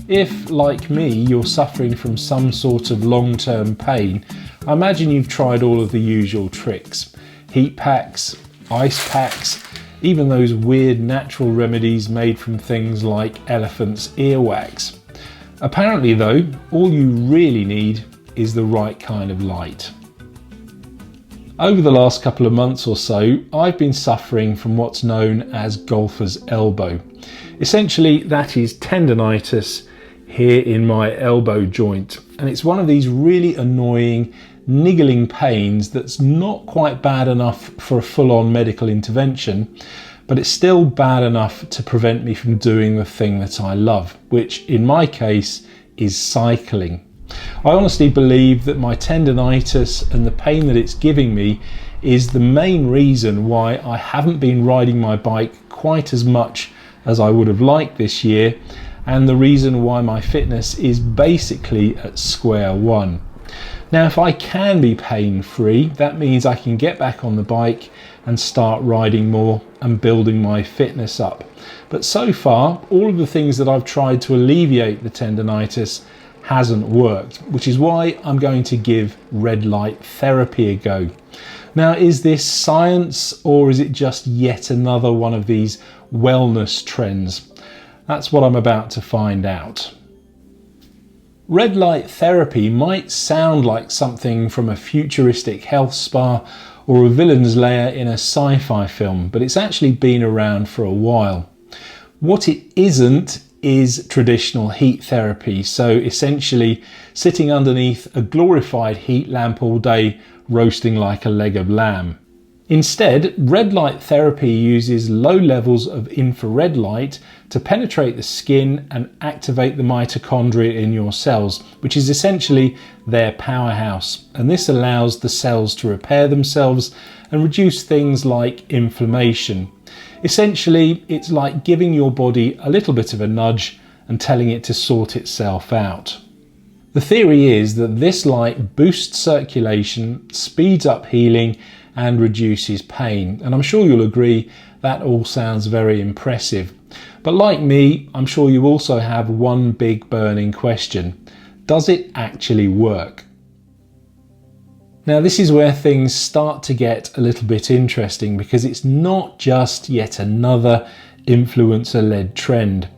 If, like me, you're suffering from some sort of long-term pain, I imagine you've tried all of the usual tricks. Heat packs, ice packs, even those weird natural remedies made from things like elephant's earwax. Apparently though, all you really need is the right kind of light. Over the last couple of months or so, I've been suffering from what's known as golfer's elbow. Essentially, that is tendonitis here in my elbow joint, and it's one of these really annoying niggling pains that's not quite bad enough for a full-on medical intervention, but it's still bad enough to prevent me from doing the thing that I love, which in my case is cycling. I honestly believe that my tendonitis and the pain that it's giving me is the main reason why I haven't been riding my bike quite as much as I would have liked this year, and the reason why my fitness is basically at square one. Now, if I can be pain-free, that means I can get back on the bike and start riding more and building my fitness up. But so far, all of the things that I've tried to alleviate the tendonitis hasn't worked, which is why I'm going to give red light therapy a go. Now, is this science or is it just yet another one of these wellness trends? That's what I'm about to find out. Red light therapy might sound like something from a futuristic health spa or a villain's lair in a sci-fi film, but it's actually been around for a while. What it isn't is traditional heat therapy, so essentially sitting underneath a glorified heat lamp all day, roasting like a leg of lamb. Instead, red light therapy uses low levels of infrared light to penetrate the skin and activate the mitochondria in your cells, which is essentially their powerhouse. And this allows the cells to repair themselves and reduce things like inflammation. Essentially, it's like giving your body a little bit of a nudge and telling it to sort itself out. The theory is that this light boosts circulation, speeds up healing, and reduces pain. And I'm sure you'll agree that all sounds very impressive. But like me, I'm sure you also have one big burning question. Does it actually work? Now, this is where things start to get a little bit interesting, because it's not just yet another influencer-led trend.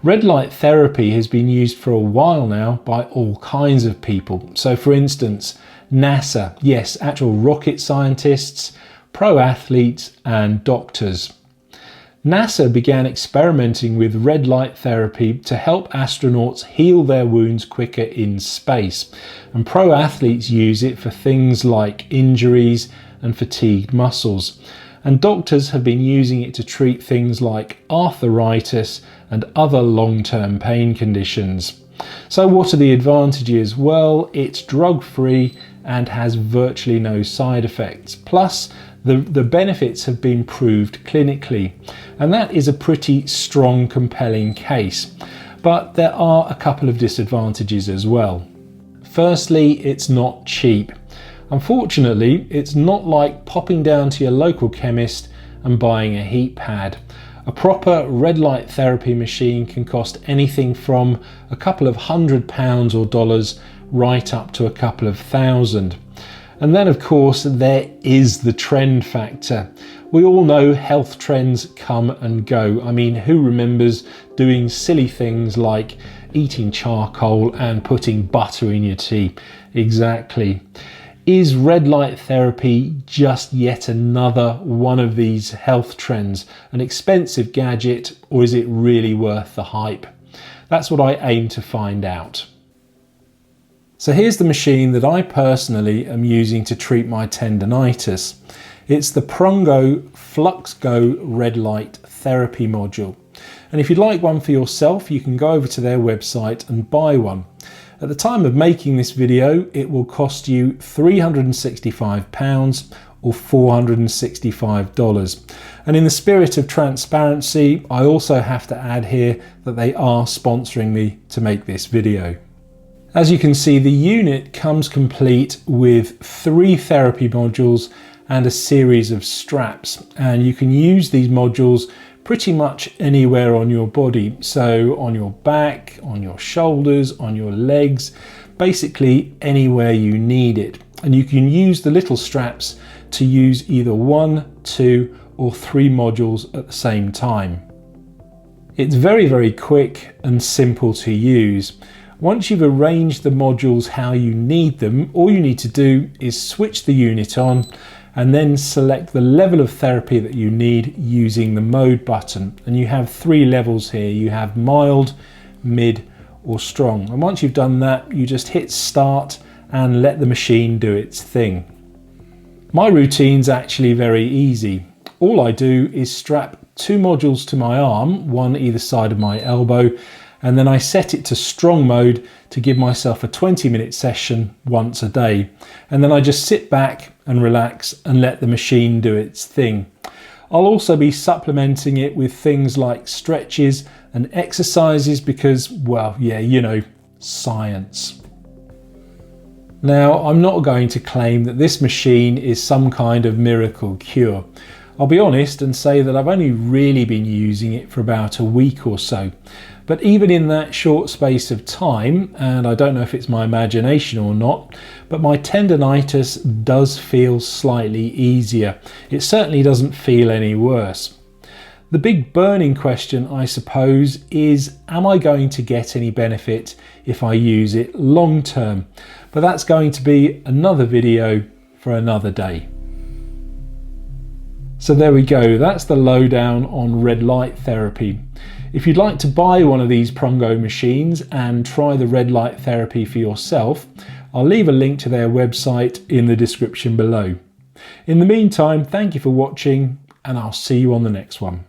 Red light therapy has been used for a while now by all kinds of people. So for instance, NASA, yes, actual rocket scientists, pro athletes and doctors. NASA began experimenting with red light therapy to help astronauts heal their wounds quicker in space. And pro athletes use it for things like injuries and fatigued muscles. And doctors have been using it to treat things like arthritis and other long-term pain conditions. So what are the advantages? Well, it's drug-free and has virtually no side effects. Plus, the benefits have been proved clinically. And that is a pretty strong, compelling case. But there are a couple of disadvantages as well. Firstly, it's not cheap. Unfortunately, it's not like popping down to your local chemist and buying a heat pad. A proper red light therapy machine can cost anything from a couple of £100 or dollars right up to a couple of thousand. And then of course there is the trend factor. We all know health trends come and go. I mean, who remembers doing silly things like eating charcoal and putting butter in your tea? Exactly. Is red light therapy just yet another one of these health trends, an expensive gadget, or is it really worth the hype? That's what I aim to find out. So here's the machine that I personally am using to treat my tendonitis. It's the Prongo FluxGo Red Light Therapy module. And if you'd like one for yourself, you can go over to their website and buy one. At the time of making this video, it will cost you £365 or $465. And in the spirit of transparency, I also have to add here that they are sponsoring me to make this video. As you can see, the unit comes complete with 3 therapy modules and a series of straps, and you can use these modules pretty much anywhere on your body. So on your back, on your shoulders, on your legs, basically anywhere you need it. And you can use the little straps to use either 1, 2 or 3 modules at the same time. It's very, very quick and simple to use. Once you've arranged the modules how you need them, all you need to do is switch the unit on and then select the level of therapy that you need using the mode button. And you have 3 levels here. You have mild, mid or strong. And once you've done that, you just hit start and let the machine do its thing. My routine's actually very easy. All I do is strap 2 modules to my arm, one either side of my elbow, and then I set it to strong mode to give myself a 20-minute session once a day. And then I just sit back and relax and let the machine do its thing. I'll also be supplementing it with things like stretches and exercises because, well, yeah, you know, science. Now, I'm not going to claim that this machine is some kind of miracle cure. I'll be honest and say that I've only really been using it for about a week or so. But even in that short space of time, and I don't know if it's my imagination or not, but my tendonitis does feel slightly easier. It certainly doesn't feel any worse. The big burning question, I suppose, is am I going to get any benefit if I use it long term? But that's going to be another video for another day. So there we go, that's the lowdown on red light therapy. If you'd like to buy one of these Prongo machines and try the red light therapy for yourself, I'll leave a link to their website in the description below. In the meantime, thank you for watching and I'll see you on the next one.